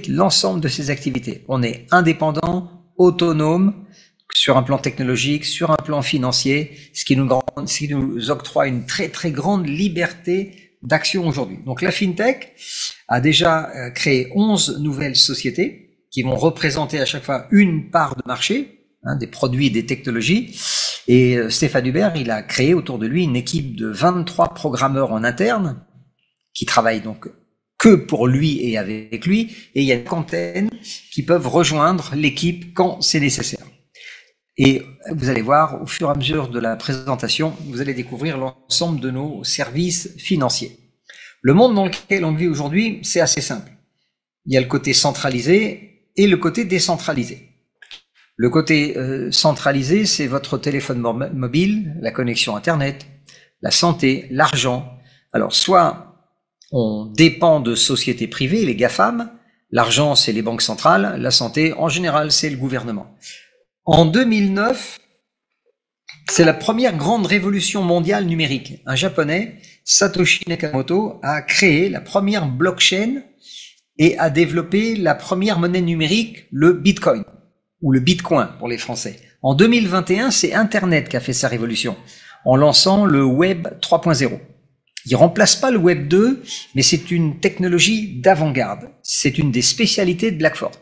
l'ensemble de ses activités. On est indépendant, autonome, sur un plan technologique, sur un plan financier, ce qui nous octroie une très très grande liberté d'action aujourd'hui. Donc la FinTech a déjà créé 11 nouvelles sociétés qui vont représenter à chaque fois une part de marché, des produits et des technologies. Et Stéphane Hubert, il a créé autour de lui une équipe de 23 programmeurs en interne qui travaillent donc que pour lui et avec lui. Et il y a une cinquantaine qui peuvent rejoindre l'équipe quand c'est nécessaire. Et vous allez voir, au fur et à mesure de la présentation, vous allez découvrir l'ensemble de nos services financiers. Le monde dans lequel on vit aujourd'hui, c'est assez simple. Il y a le côté centralisé et le côté décentralisé. Le côté centralisé, c'est votre téléphone mobile, la connexion Internet, la santé, l'argent. Alors, soit on dépend de sociétés privées, les GAFAM, l'argent, c'est les banques centrales, la santé, en général, c'est le gouvernement. En 2009, c'est la première grande révolution mondiale numérique. Un Japonais, Satoshi Nakamoto, a créé la première blockchain et a développé la première monnaie numérique, le Bitcoin, ou le Bitcoin pour les Français. En 2021, c'est Internet qui a fait sa révolution, en lançant le Web 3.0. Il remplace pas le Web 2, mais c'est une technologie d'avant-garde. C'est une des spécialités de Blackford.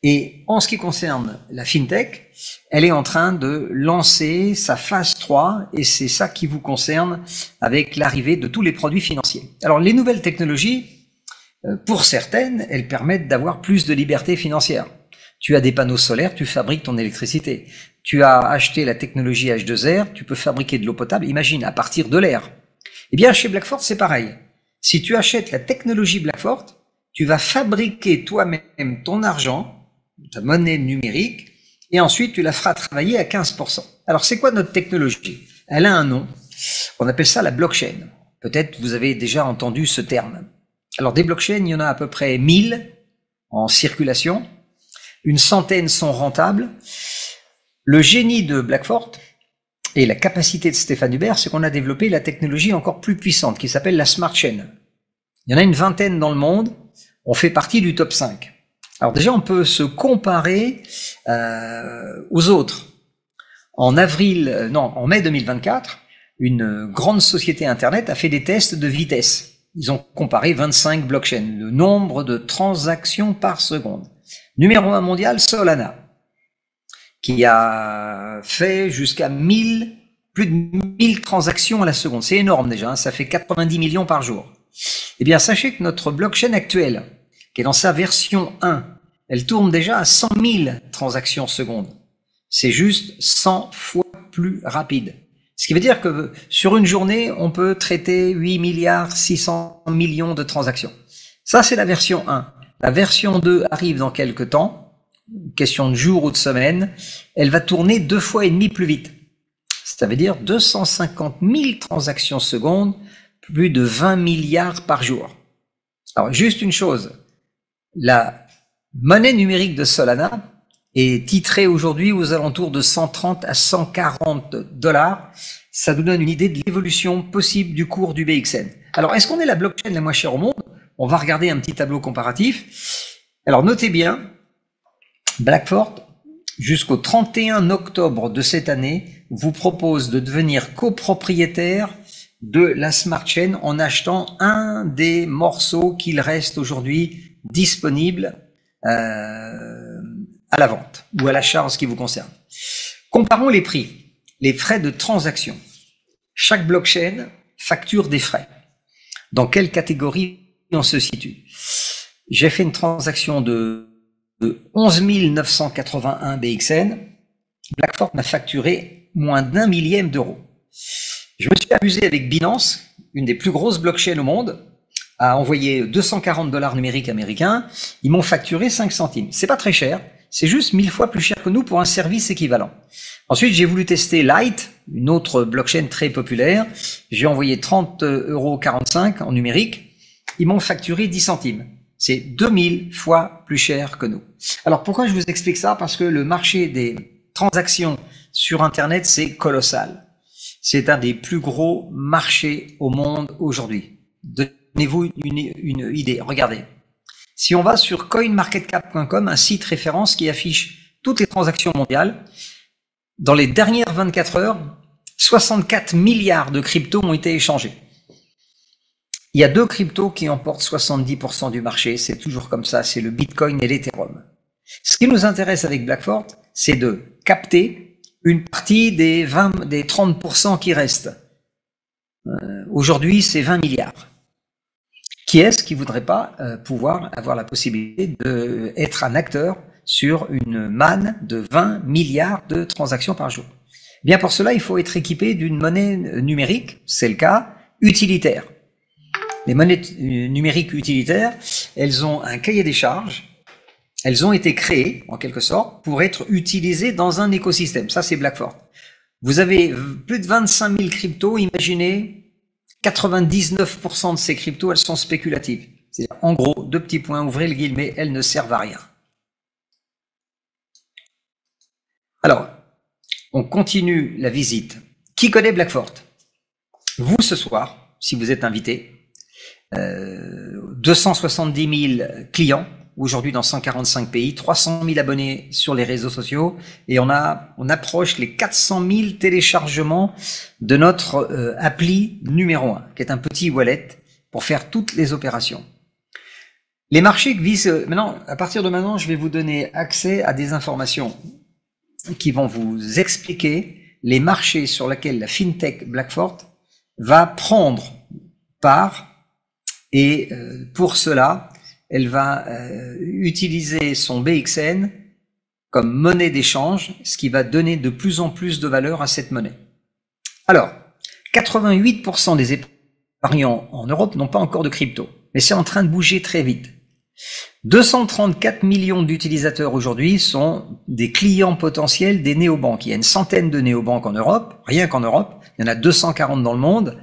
Et en ce qui concerne la FinTech, elle est en train de lancer sa phase 3 et c'est ça qui vous concerne avec l'arrivée de tous les produits financiers. Alors les nouvelles technologies, pour certaines, elles permettent d'avoir plus de liberté financière. Tu as des panneaux solaires, tu fabriques ton électricité. Tu as acheté la technologie H2R, tu peux fabriquer de l'eau potable, imagine, à partir de l'air. Eh bien, chez Blackford, c'est pareil. Si tu achètes la technologie Blackford, tu vas fabriquer toi-même ton argent, ta monnaie numérique, et ensuite tu la feras travailler à 15%. Alors c'est quoi notre technologie? Elle a un nom, on appelle ça la blockchain. Peut-être vous avez déjà entendu ce terme. Alors des blockchains, il y en a à peu près 1000 en circulation, une centaine sont rentables. Le génie de Blackford et la capacité de Stéphane Hubert, c'est qu'on a développé la technologie encore plus puissante qui s'appelle la Smart Chain. Il y en a une vingtaine dans le monde, on fait partie du top 5. Alors déjà, on peut se comparer aux autres. En mai 2024, une grande société Internet a fait des tests de vitesse. Ils ont comparé 25 blockchains, le nombre de transactions par seconde. Numéro 1 mondial, Solana, qui a fait jusqu'à plus de 1000 transactions à la seconde. C'est énorme déjà, ça fait 90 millions par jour. Eh bien, sachez que notre blockchain actuelle, qui est dans sa version 1, elle tourne déjà à 100 000 transactions secondes. C'est juste 100 fois plus rapide. Ce qui veut dire que sur une journée, on peut traiter 8 milliards 600 millions de transactions. Ça, c'est la version 1. La version 2 arrive dans quelques temps, question de jours ou de semaines. Elle va tourner 2,5 fois plus vite. Ça veut dire 250 000 transactions secondes, plus de 20 milliards par jour. Alors, juste une chose. La monnaie numérique de Solana est titrée aujourd'hui aux alentours de 130 à 140 $. Ça nous donne une idée de l'évolution possible du cours du BXN. Alors, est-ce qu'on est la blockchain la moins chère au monde? On va regarder un petit tableau comparatif. Alors, notez bien, Blackford, jusqu'au 31 octobre de cette année, vous propose de devenir copropriétaire de la Smart Chain en achetant un des morceaux qu'il reste aujourd'hui disponible à la vente ou à l'achat en ce qui vous concerne. Comparons les prix, les frais de transaction. Chaque blockchain facture des frais. Dans quelle catégorie on se situe? J'ai fait une transaction de 11 981 BXN. Blackford m'a facturé moins d'1 millième d'euros. Je me suis amusé avec Binance, une des plus grosses blockchains au monde, à envoyer 240 $ numériques américains. Ils m'ont facturé 5 centimes. C'est pas très cher. C'est juste 1000 fois plus cher que nous pour un service équivalent. Ensuite, j'ai voulu tester Light, une autre blockchain très populaire. J'ai envoyé 30,45 € en numérique. Ils m'ont facturé 10 centimes. C'est 2000 fois plus cher que nous. Alors, pourquoi je vous explique ça? Parce que le marché des transactions sur Internet, c'est colossal. C'est un des plus gros marchés au monde aujourd'hui. Donnez-vous une idée. Regardez. Si on va sur coinmarketcap.com, un site référence qui affiche toutes les transactions mondiales, dans les dernières 24 heures, 64 milliards de cryptos ont été échangés. Il y a 2 cryptos qui emportent 70% du marché, c'est toujours comme ça, c'est le Bitcoin et l'Ethereum. Ce qui nous intéresse avec Blackfort, c'est de capter une partie des 30% qui restent. Aujourd'hui, c'est 20 milliards. Qui est-ce qui voudrait pas pouvoir avoir la possibilité d'être un acteur sur une manne de 20 milliards de transactions par jour? Bien pour cela, il faut être équipé d'une monnaie numérique, c'est le cas, utilitaire. Les monnaies numériques utilitaires, elles ont un cahier des charges, elles ont été créées, en quelque sorte, pour être utilisées dans un écosystème. Ça, c'est Blackfort. Vous avez plus de 25 000 cryptos, imaginez, 99% de ces cryptos, elles sont spéculatives. C'est-à-dire, en gros, 2 petits points, ouvrez le guillemet, elles ne servent à rien. Alors, on continue la visite. Qui connaît Blackfort? Vous, ce soir, si vous êtes invité, 270 000 clients, aujourd'hui dans 145 pays, 300 000 abonnés sur les réseaux sociaux, et on approche les 400 000 téléchargements de notre appli numéro 1, qui est un petit wallet pour faire toutes les opérations. Les marchés visent, maintenant, à partir de maintenant, je vais vous donner accès à des informations qui vont vous expliquer les marchés sur lesquels la FinTech Blackfort va prendre part, et pour cela, elle va utiliser son BXN comme monnaie d'échange, ce qui va donner de plus en plus de valeur à cette monnaie. Alors, 88% des épargnants en Europe n'ont pas encore de crypto, mais c'est en train de bouger très vite. 234 millions d'utilisateurs aujourd'hui sont des clients potentiels des néobanques. Il y a une centaine de néobanques en Europe, rien qu'en Europe, il y en a 240 dans le monde.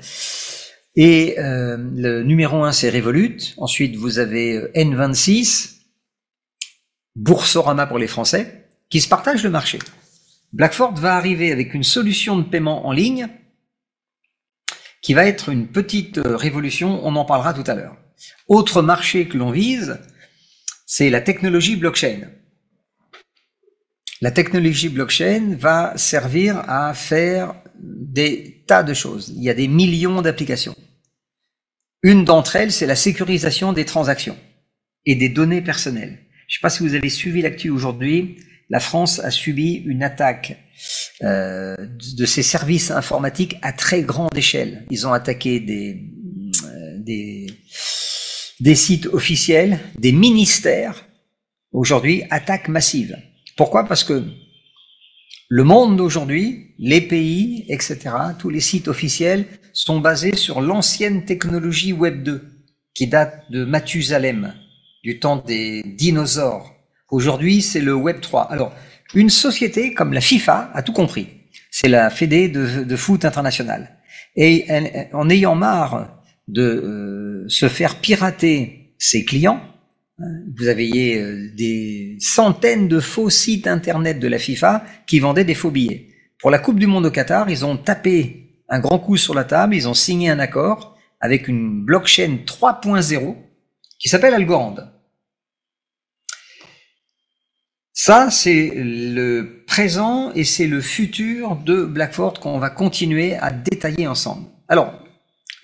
Et le numéro 1, c'est Revolut. Ensuite, vous avez N26, Boursorama pour les Français, qui se partagent le marché. Blackfort va arriver avec une solution de paiement en ligne qui va être une petite révolution, on en parlera tout à l'heure. Autre marché que l'on vise, c'est la technologie blockchain. La technologie blockchain va servir à faire des tas de choses. Il y a des millions d'applications. Une d'entre elles, c'est la sécurisation des transactions et des données personnelles. Je ne sais pas si vous avez suivi l'actu aujourd'hui. La France a subi une attaque de ses services informatiques à très grande échelle. Ils ont attaqué des sites officiels, des ministères. Aujourd'hui, attaque massive. Pourquoi? Parce que le monde d'aujourd'hui, les pays, etc., tous les sites officiels sont basés sur l'ancienne technologie Web 2, qui date de Mathusalem, du temps des dinosaures. Aujourd'hui, c'est le Web 3. Alors, une société comme la FIFA a tout compris. C'est la Fédé de foot internationale. Et en ayant marre de se faire pirater ses clients, vous aviez des centaines de faux sites internet de la FIFA qui vendaient des faux billets. Pour la Coupe du Monde au Qatar, ils ont tapé un grand coup sur la table, ils ont signé un accord avec une blockchain 3.0 qui s'appelle Algorand. Ça, c'est le présent et c'est le futur de Blackfort qu'on va continuer à détailler ensemble. Alors,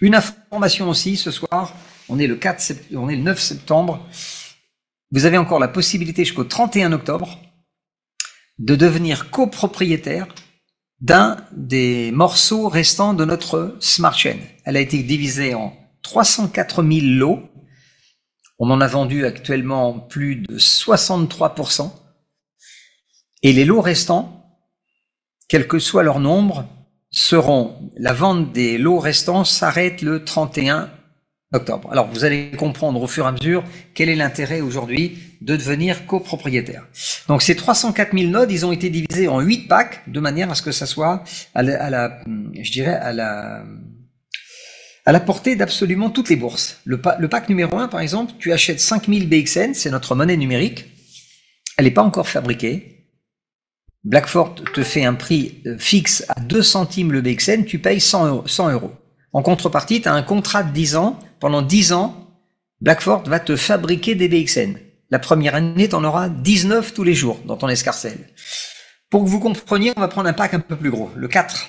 une information aussi, ce soir, on est le 9 septembre, vous avez encore la possibilité jusqu'au 31 octobre de devenir copropriétaire d'un des morceaux restants de notre Smart Chain. Elle a été divisée en 304 000 lots. On en a vendu actuellement plus de 63%. Et les lots restants, quel que soit leur nombre, la vente des lots restants s'arrête le 31 octobre. Alors, vous allez comprendre au fur et à mesure quel est l'intérêt aujourd'hui de devenir copropriétaire. Donc, ces 304 000 nodes, ils ont été divisés en 8 packs de manière à ce que ça soit à la portée d'absolument toutes les bourses. Le pack numéro 1, par exemple, tu achètes 5000 BXN, c'est notre monnaie numérique. Elle n'est pas encore fabriquée. Blackfort te fait un prix fixe à 2 centimes le BXN, tu payes 100 euros. En contrepartie, tu as un contrat de 10 ans. Pendant 10 ans, BlackFort va te fabriquer des BXN. La première année, tu en auras 19 tous les jours dans ton escarcelle. Pour que vous compreniez, on va prendre un pack un peu plus gros, le 4.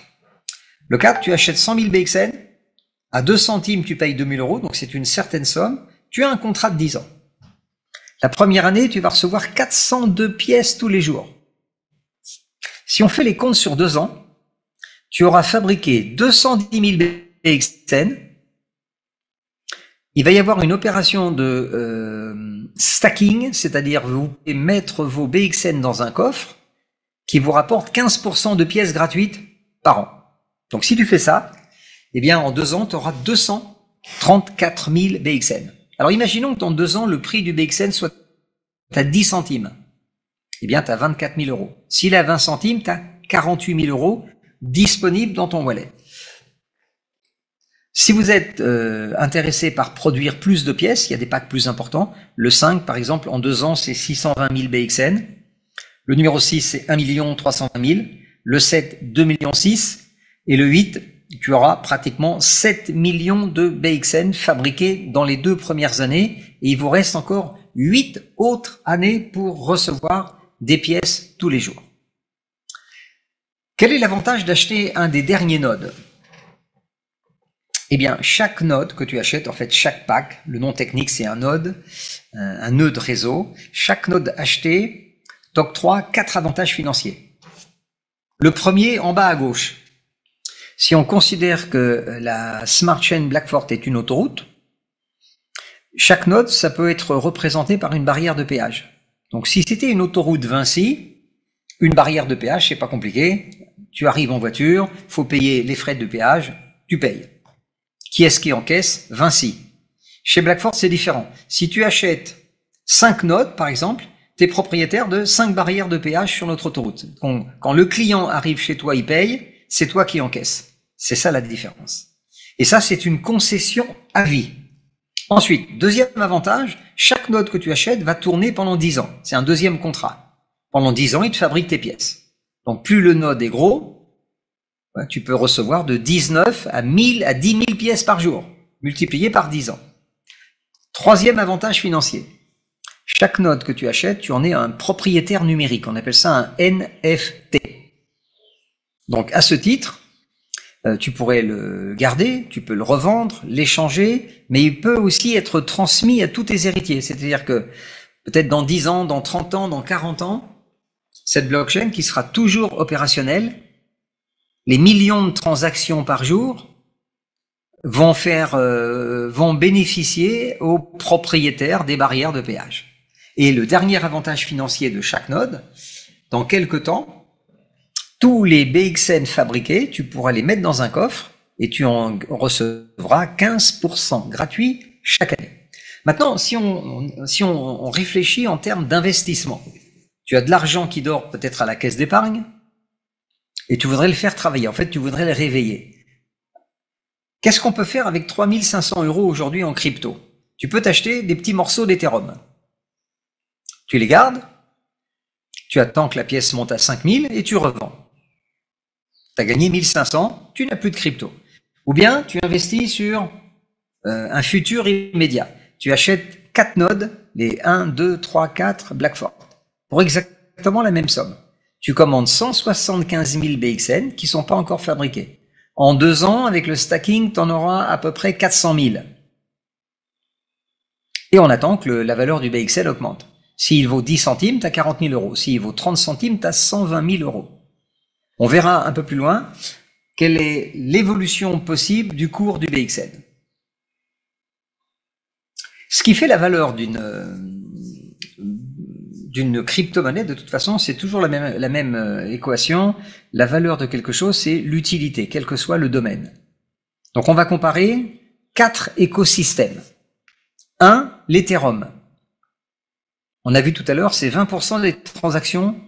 Le 4, tu achètes 100 000 BXN, à 2 centimes, tu payes 2000 €, donc c'est une certaine somme. Tu as un contrat de 10 ans. La première année, tu vas recevoir 402 pièces tous les jours. Si on fait les comptes sur 2 ans, tu auras fabriqué 210 000 BXN. Il va y avoir une opération de stacking, c'est-à-dire vous pouvez mettre vos BXN dans un coffre qui vous rapporte 15% de pièces gratuites par an. Donc si tu fais ça, eh bien en 2 ans, tu auras 234 000 BXN. Alors imaginons que dans 2 ans, le prix du BXN soit à 10 centimes. Eh bien, tu as 24 000 €. S'il est à 20 centimes, tu as 48 000 € disponibles dans ton wallet. Si vous êtes intéressé par produire plus de pièces, il y a des packs plus importants. Le 5, par exemple, en 2 ans, c'est 620 000 BXN. Le numéro 6, c'est 1 320 000. Le 7, 2 600 000. Et le 8, tu auras pratiquement 7 millions de BXN fabriqués dans les 2 premières années. Et il vous reste encore 8 autres années pour recevoir des pièces tous les jours. Quel est l'avantage d'acheter un des derniers nodes? Eh bien, chaque node que tu achètes, en fait, chaque pack, le nom technique, c'est un node réseau. Chaque node acheté t'octroie 4 avantages financiers. Le premier, en bas à gauche. Si on considère que la Smart Chain BlackFort est une autoroute, chaque node, ça peut être représenté par une barrière de péage. Donc, si c'était une autoroute Vinci, une barrière de péage, c'est pas compliqué. Tu arrives en voiture, faut payer les frais de péage, tu payes. Qui est-ce qui encaisse? Vinci. Chez BlackFort, c'est différent. Si tu achètes 5 nodes, par exemple, tu es propriétaire de 5 barrières de péage sur notre autoroute. Quand le client arrive chez toi, il paye, c'est toi qui encaisses. C'est ça la différence. Et ça, c'est une concession à vie. Ensuite, deuxième avantage, chaque node que tu achètes va tourner pendant 10 ans. C'est un deuxième contrat. Pendant 10 ans, il te fabrique tes pièces. Donc, plus le node est gros, tu peux recevoir de 19 à 1000 à 10 000 pièces par jour, multiplié par 10 ans. Troisième avantage financier. Chaque node que tu achètes, tu en es un propriétaire numérique. On appelle ça un NFT. Donc, à ce titre, tu pourrais le garder, tu peux le revendre, l'échanger, mais il peut aussi être transmis à tous tes héritiers. C'est-à-dire que peut-être dans 10 ans, dans 30 ans, dans 40 ans, cette blockchain qui sera toujours opérationnelle, les millions de transactions par jour vont bénéficier aux propriétaires des barrières de péage. Et le dernier avantage financier de chaque node, dans quelques temps, tous les BXN fabriqués, tu pourras les mettre dans un coffre et tu en recevras 15% gratuit chaque année. Maintenant, si on réfléchit en termes d'investissement, tu as de l'argent qui dort peut-être à la caisse d'épargne et tu voudrais le faire travailler. En fait, tu voudrais le réveiller. Qu'est-ce qu'on peut faire avec 3 500 € aujourd'hui en crypto? Tu peux t'acheter des petits morceaux d'Ethereum. Tu les gardes, tu attends que la pièce monte à 5000 et tu revends. Tu as gagné 1500, tu n'as plus de crypto. Ou bien tu investis sur un futur immédiat. Tu achètes 4 nodes, les 1, 2, 3, 4 BlackFort, pour exactement la même somme. Tu commandes 175 000 BXN qui ne sont pas encore fabriqués. En 2 ans, avec le stacking, tu en auras à peu près 400 000. Et on attend que la valeur du BXN augmente. S'il vaut 10 centimes, tu as 40 000 €. S'il vaut 30 centimes, tu as 120 000 €. On verra un peu plus loin quelle est l'évolution possible du cours du BXN. Ce qui fait la valeur d'une crypto-monnaie, de toute façon, c'est toujours la même équation. La valeur de quelque chose, c'est l'utilité, quel que soit le domaine. Donc, on va comparer 4 écosystèmes. 1, l'Ethereum. On a vu tout à l'heure, c'est 20% des transactions.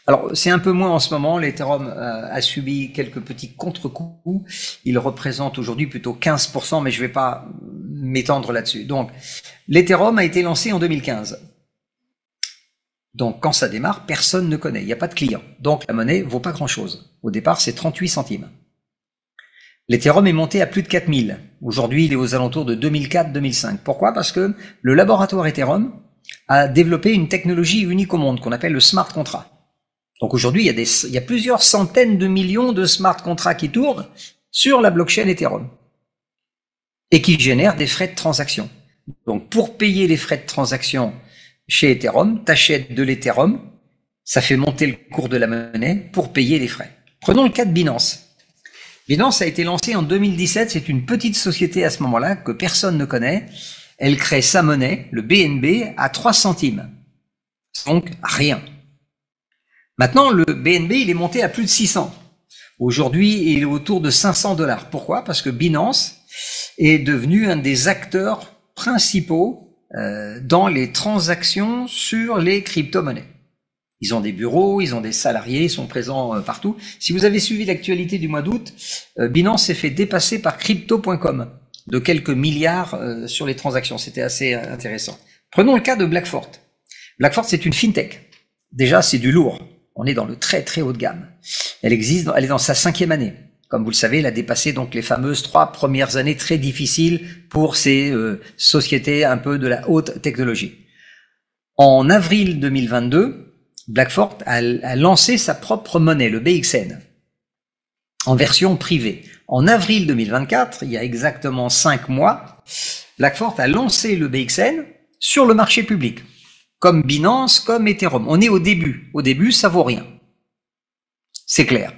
Alors, c'est un peu moins en ce moment. L'Ethereum a subi quelques petits contre-coups. Il représente aujourd'hui plutôt 15%, mais je ne vais pas m'étendre là-dessus. Donc, l'Ethereum a été lancé en 2015. Donc, quand ça démarre, personne ne connaît. Il n'y a pas de client. Donc, la monnaie vaut pas grand-chose. Au départ, c'est 38 centimes. L'Ethereum est monté à plus de 4000. Aujourd'hui, il est aux alentours de 2004-2005. Pourquoi? Parce que le laboratoire Ethereum a développé une technologie unique au monde qu'on appelle le smart contract. Donc aujourd'hui, il y a plusieurs centaines de millions de smart contracts qui tournent sur la blockchain Ethereum et qui génèrent des frais de transaction. Donc pour payer les frais de transaction chez Ethereum, t'achètes de l'Ethereum, ça fait monter le cours de la monnaie pour payer les frais. Prenons le cas de Binance. Binance a été lancée en 2017, c'est une petite société à ce moment-là que personne ne connaît. Elle crée sa monnaie, le BNB, à 3 centimes. Donc rien. Maintenant, le BNB, il est monté à plus de 600. Aujourd'hui, il est autour de 500 $. Pourquoi? Parce que Binance est devenu un des acteurs principaux dans les transactions sur les crypto-monnaies. Ils ont des bureaux, ils ont des salariés, ils sont présents partout. Si vous avez suivi l'actualité du mois d'août, Binance s'est fait dépasser par Crypto.com de quelques milliards sur les transactions. C'était assez intéressant. Prenons le cas de Blackfort. Blackfort, c'est une fintech. Déjà, c'est du lourd. On est dans le très très haut de gamme. Elle est dans sa 5e année. Comme vous le savez, elle a dépassé donc les fameuses 3 premières années très difficiles pour ces sociétés un peu de la haute technologie. En avril 2022, Blackfort a lancé sa propre monnaie, le BXN, en version privée. En avril 2024, il y a exactement 5 mois, Blackfort a lancé le BXN sur le marché public, comme Binance, comme Ethereum. On est au début. Au début, ça vaut rien. C'est clair.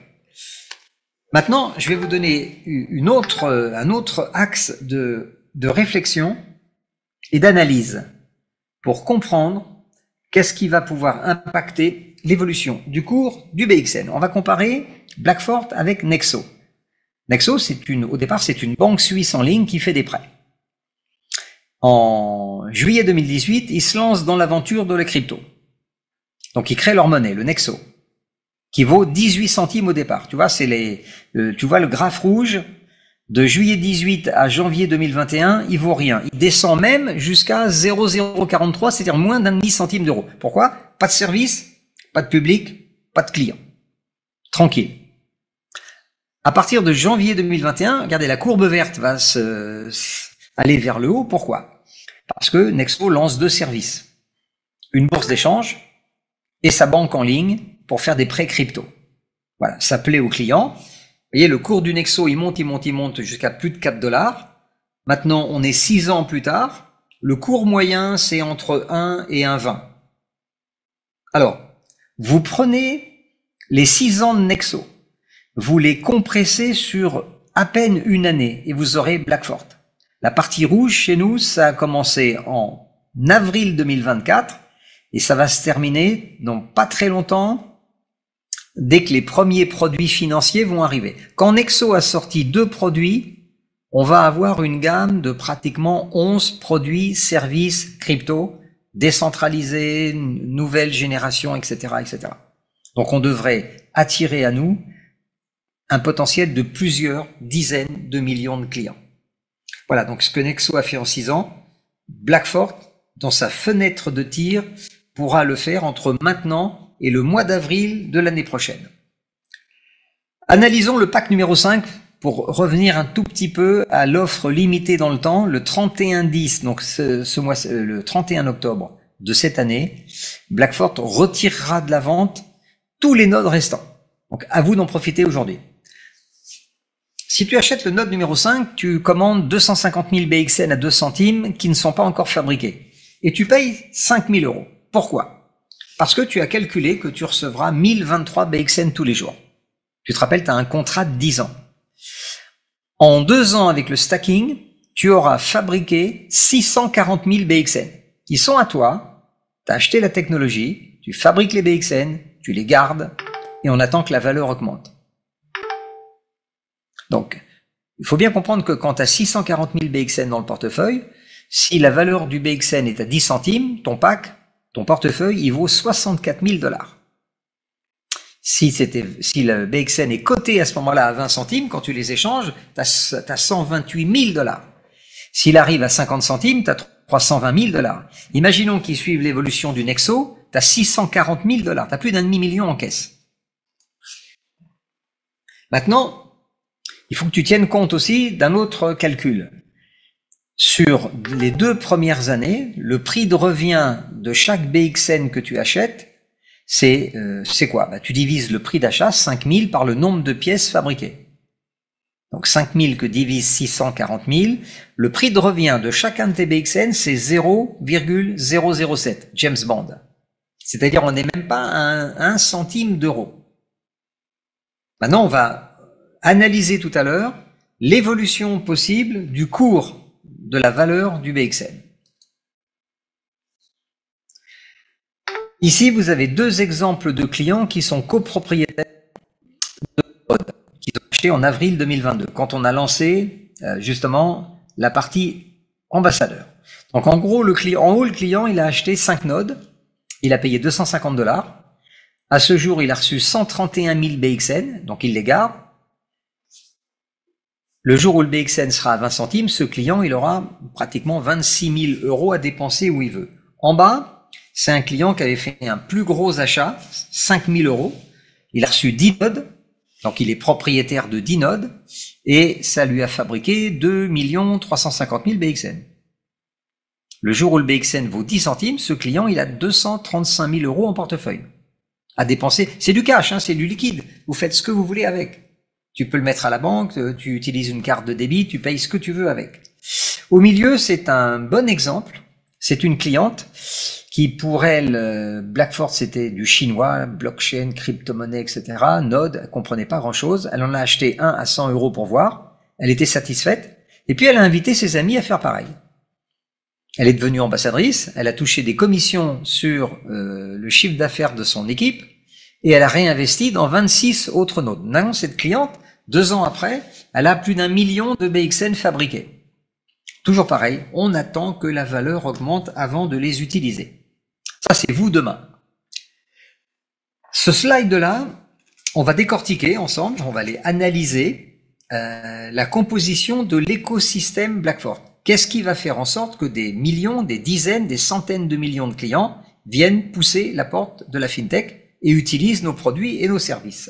Maintenant, je vais vous donner un autre axe de réflexion et d'analyse pour comprendre qu'est-ce qui va pouvoir impacter l'évolution du cours du BXN. On va comparer Blackfort avec Nexo. Nexo, au départ, c'est une banque suisse en ligne qui fait des prêts. En juillet 2018, ils se lancent dans l'aventure de la crypto. Donc, ils créent leur monnaie, le Nexo, qui vaut 18 centimes au départ. Tu vois, tu vois le graphe rouge de juillet 18 à janvier 2021, il vaut rien. Il descend même jusqu'à 0,043, c'est-à-dire moins d'un demi-centime d'euro. Pourquoi? Pas de service, pas de public, pas de clients. Tranquille. À partir de janvier 2021, regardez, la courbe verte va aller vers le haut. Pourquoi? Parce que Nexo lance 2 services. Une bourse d'échange et sa banque en ligne pour faire des prêts crypto. Voilà, ça plaît aux clients. Vous voyez, le cours du Nexo, il monte jusqu'à plus de 4 $. Maintenant, on est 6 ans plus tard. Le cours moyen, c'est entre 1 et 1,20. Alors, vous prenez les 6 ans de Nexo, vous les compressez sur à peine une année et vous aurez Blackfort. La partie rouge chez nous, ça a commencé en avril 2024 et ça va se terminer dans pas très longtemps dès que les premiers produits financiers vont arriver. Quand Nexo a sorti 2 produits, on va avoir une gamme de pratiquement 11 produits, services, crypto, décentralisés, nouvelle génération, etc., etc. Donc on devrait attirer à nous un potentiel de plusieurs dizaines de millions de clients. Voilà, donc ce que Nexo a fait en 6 ans, Blackfort, dans sa fenêtre de tir, pourra le faire entre maintenant et le mois d'avril de l'année prochaine. Analysons le pack numéro 5 pour revenir un tout petit peu à l'offre limitée dans le temps, le 31-10, donc le 31 octobre de cette année, Blackfort retirera de la vente tous les nodes restants. Donc à vous d'en profiter aujourd'hui. Si tu achètes le node numéro 5, tu commandes 250 000 BXN à 2 centimes qui ne sont pas encore fabriqués. Et tu payes 5 000 €. Pourquoi? Parce que tu as calculé que tu recevras 1023 BXN tous les jours. Tu te rappelles, tu as un contrat de 10 ans. En 2 ans avec le stacking, tu auras fabriqué 640 000 BXN. Ils sont à toi, tu as acheté la technologie, tu fabriques les BXN, tu les gardes et on attend que la valeur augmente. Donc, il faut bien comprendre que quand tu as 640 000 BXN dans le portefeuille, si la valeur du BXN est à 10 centimes, ton portefeuille, il vaut 64 000 $. Si le BXN est coté à ce moment-là à 20 centimes, quand tu les échanges, tu as 128 000 $. S'il arrive à 50 centimes, tu as 320 000 $. Imaginons qu'ils suivent l'évolution du Nexo, tu as 640 000 $. Tu as plus d'1,5 million en caisse. Maintenant, il faut que tu tiennes compte aussi d'un autre calcul. Sur les 2 premières années, le prix de revient de chaque BXN que tu achètes, c'est quoi? Tu divises le prix d'achat, 5000, par le nombre de pièces fabriquées. Donc 5000 que divise 640 000, le prix de revient de chacun de tes BXN, c'est 0,007, James Bond. C'est-à-dire on n'est même pas à 1 centime d'euro. Maintenant, on va analyser tout à l'heure l'évolution possible du cours de la valeur du BXN. Ici, vous avez 2 exemples de clients qui sont copropriétaires de Node, qui ont acheté en avril 2022, quand on a lancé justement la partie ambassadeur. Donc en gros, le client, il a acheté 5 nodes, il a payé $250. À ce jour, il a reçu 131 000 BXN, donc il les garde. Le jour où le BXN sera à 20 centimes, ce client, il aura pratiquement 26 000 euros à dépenser où il veut. En bas, c'est un client qui avait fait un plus gros achat, 5 000 euros. Il a reçu 10 nodes, donc il est propriétaire de 10 nodes, et ça lui a fabriqué 2 350 000 BXN. Le jour où le BXN vaut 10 centimes, ce client, il a 235 000 euros en portefeuille à dépenser. C'est du cash, hein, c'est du liquide. Vous faites ce que vous voulez avec. Tu peux le mettre à la banque, tu utilises une carte de débit, tu payes ce que tu veux avec. Au milieu, c'est un bon exemple. C'est une cliente qui, pour elle, Blackford, c'était du chinois, blockchain, crypto-monnaie, etc. Node, elle comprenait pas grand-chose. Elle en a acheté un à 100 euros pour voir. Elle était satisfaite. Et puis, elle a invité ses amis à faire pareil. Elle est devenue ambassadrice. Elle a touché des commissions sur le chiffre d'affaires de son équipe. Et elle a réinvesti dans 26 autres nodes. Maintenant, cette cliente, 2 ans après, elle a plus d'1 million de BXN fabriqués. Toujours pareil, on attend que la valeur augmente avant de les utiliser. Ça, c'est vous demain. Ce slide-là, on va décortiquer ensemble, on va aller analyser la composition de l'écosystème Blackford. Qu'est-ce qui va faire en sorte que des millions, des dizaines, des centaines de millions de clients viennent pousser la porte de la FinTech et utilisent nos produits et nos services.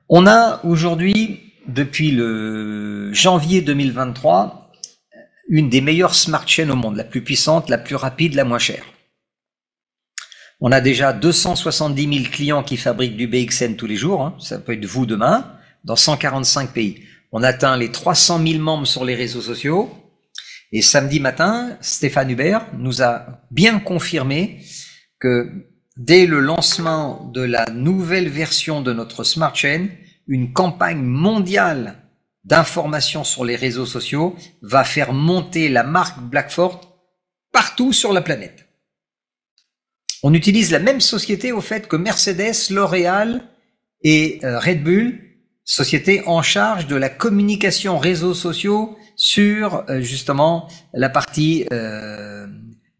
On a aujourd'hui, depuis le janvier 2023, une des meilleures smart chains au monde, la plus puissante, la plus rapide, la moins chère. On a déjà 270 000 clients qui fabriquent du BXN tous les jours, hein, ça peut être vous demain, dans 145 pays. On atteint les 300 000 membres sur les réseaux sociaux. Et samedi matin, Stéphane Hubert nous a bien confirmé que dès le lancement de la nouvelle version de notre Smart Chain, une campagne mondiale d'information sur les réseaux sociaux va faire monter la marque Blackford partout sur la planète. On utilise la même société au fait que Mercedes, L'Oréal et Red Bull, société en charge de la communication réseaux sociaux sur justement la partie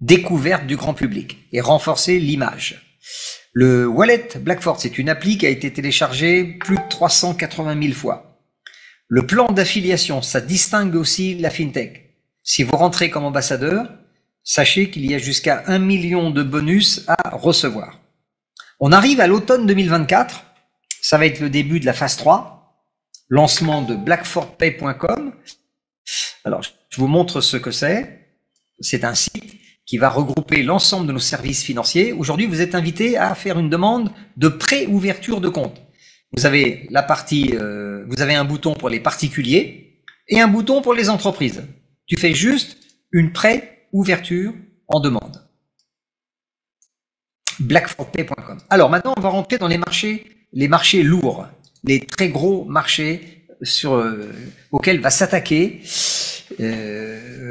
découverte du grand public et renforcer l'image. Le wallet Blackford, c'est une appli qui a été téléchargée plus de 380 000 fois. Le plan d'affiliation, ça distingue aussi la FinTech. Si vous rentrez comme ambassadeur, sachez qu'il y a jusqu'à 1 million de bonus à recevoir. On arrive à l'automne 2024, ça va être le début de la phase 3, lancement de blackfordpay.com. Alors, je vous montre ce que c'est. C'est un site qui va regrouper l'ensemble de nos services financiers. Aujourd'hui, vous êtes invité à faire une demande de pré-ouverture de compte. Vous avez la partie, vous avez un bouton pour les particuliers et un bouton pour les entreprises. Tu fais juste une pré-ouverture en demande. Blackfordpay.com. Alors maintenant, on va rentrer dans les marchés lourds, les très gros marchés auxquels va s'attaquer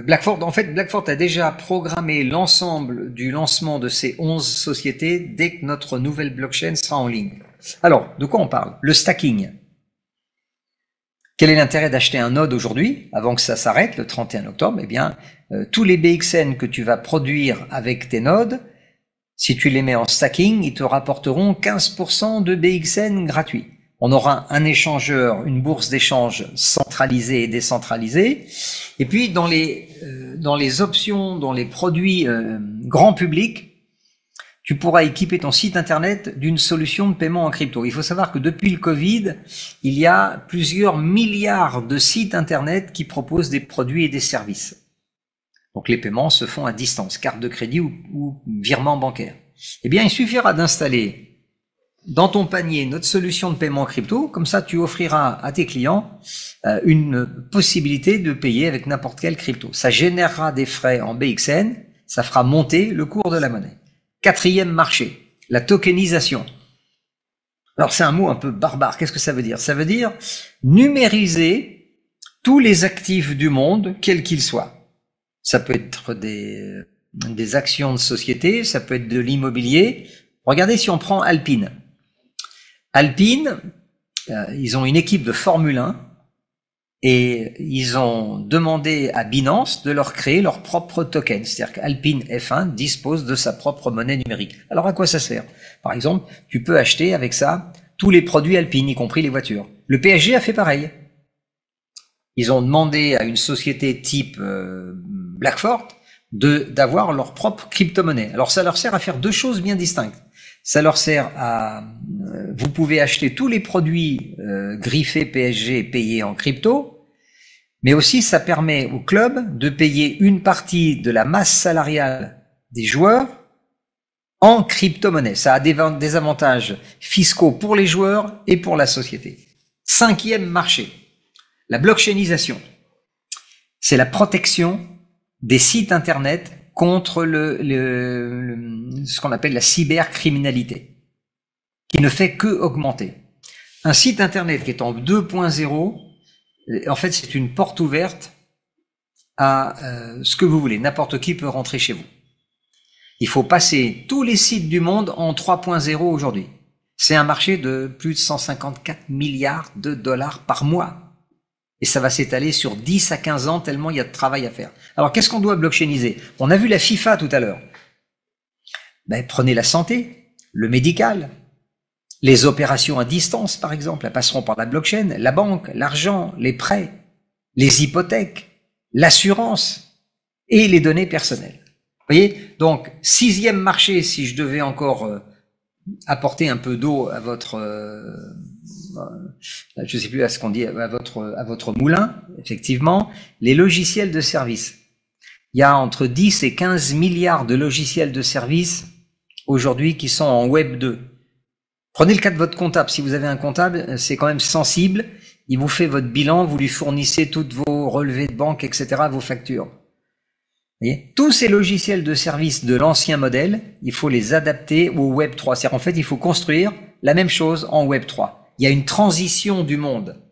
Blackford. En fait, Blackford a déjà programmé l'ensemble du lancement de ces 11 sociétés dès que notre nouvelle blockchain sera en ligne. Alors, de quoi on parle? Le stacking. Quel est l'intérêt d'acheter un node aujourd'hui, avant que ça s'arrête le 31 octobre? Eh bien, tous les BXN que tu vas produire avec tes nodes, si tu les mets en stacking, ils te rapporteront 15% de BXN gratuits. On aura un échangeur, une bourse d'échange centralisée et décentralisée. Et puis, dans les options, dans les produits grand public, tu pourras équiper ton site internet d'une solution de paiement en crypto. Il faut savoir que depuis le Covid, il y a plusieurs milliards de sites internet qui proposent des produits et des services. Donc les paiements se font à distance, carte de crédit ou virement bancaire. Eh bien, il suffira d'installer dans ton panier notre solution de paiement crypto, comme ça tu offriras à tes clients une possibilité de payer avec n'importe quelle crypto. Ça générera des frais en BXN, ça fera monter le cours de la monnaie. Quatrième marché, la tokenisation. Alors c'est un mot un peu barbare, qu'est-ce que ça veut dire? Ça veut dire numériser tous les actifs du monde, quels qu'ils soient. Ça peut être des actions de société, ça peut être de l'immobilier. Regardez si on prend Alpine. Alpine, ils ont une équipe de Formule 1 et ils ont demandé à Binance de leur créer leur propre token. C'est-à-dire qu'Alpine F1 dispose de sa propre monnaie numérique. Alors à quoi ça sert? Par exemple, tu peux acheter avec ça tous les produits Alpine, y compris les voitures. Le PSG a fait pareil. Ils ont demandé à une société type Blackford d'avoir leur propre crypto-monnaie. Alors ça leur sert à faire deux choses bien distinctes. Ça leur sert à... vous pouvez acheter tous les produits griffés PSG payés en crypto, mais aussi ça permet au club de payer une partie de la masse salariale des joueurs en crypto-monnaie. Ça a des avantages fiscaux pour les joueurs et pour la société. Cinquième marché, la blockchainisation. C'est la protection des sites internet contre ce qu'on appelle la cybercriminalité, qui ne fait que augmenter. Un site internet qui est en 2.0, en fait, c'est une porte ouverte à ce que vous voulez. N'importe qui peut rentrer chez vous. Il faut passer tous les sites du monde en 3.0 aujourd'hui. C'est un marché de plus de 154 milliards de dollars par mois. Et ça va s'étaler sur 10 à 15 ans tellement il y a de travail à faire. Alors, qu'est-ce qu'on doit blockchainiser? On a vu la FIFA tout à l'heure. Ben, prenez la santé, le médical, les opérations à distance, par exemple, elles passeront par la blockchain, la banque, l'argent, les prêts, les hypothèques, l'assurance et les données personnelles. Vous voyez? Donc, sixième marché, si je devais encore apporter un peu d'eau à votre... je sais plus à ce qu'on dit, à votre moulin, effectivement, les logiciels de service. Il y a entre 10 et 15 milliards de logiciels de service aujourd'hui qui sont en Web 2. Prenez le cas de votre comptable. Si vous avez un comptable, c'est quand même sensible. Il vous fait votre bilan, vous lui fournissez toutes vos relevés de banque, etc., vos factures. Vous voyez, tous ces logiciels de service de l'ancien modèle, il faut les adapter au Web 3. C'est-à-dire, en fait, il faut construire la même chose en Web 3. Il y a une transition du monde.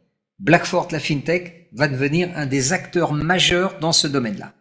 Blackford, la FinTech, va devenir un des acteurs majeurs dans ce domaine-là.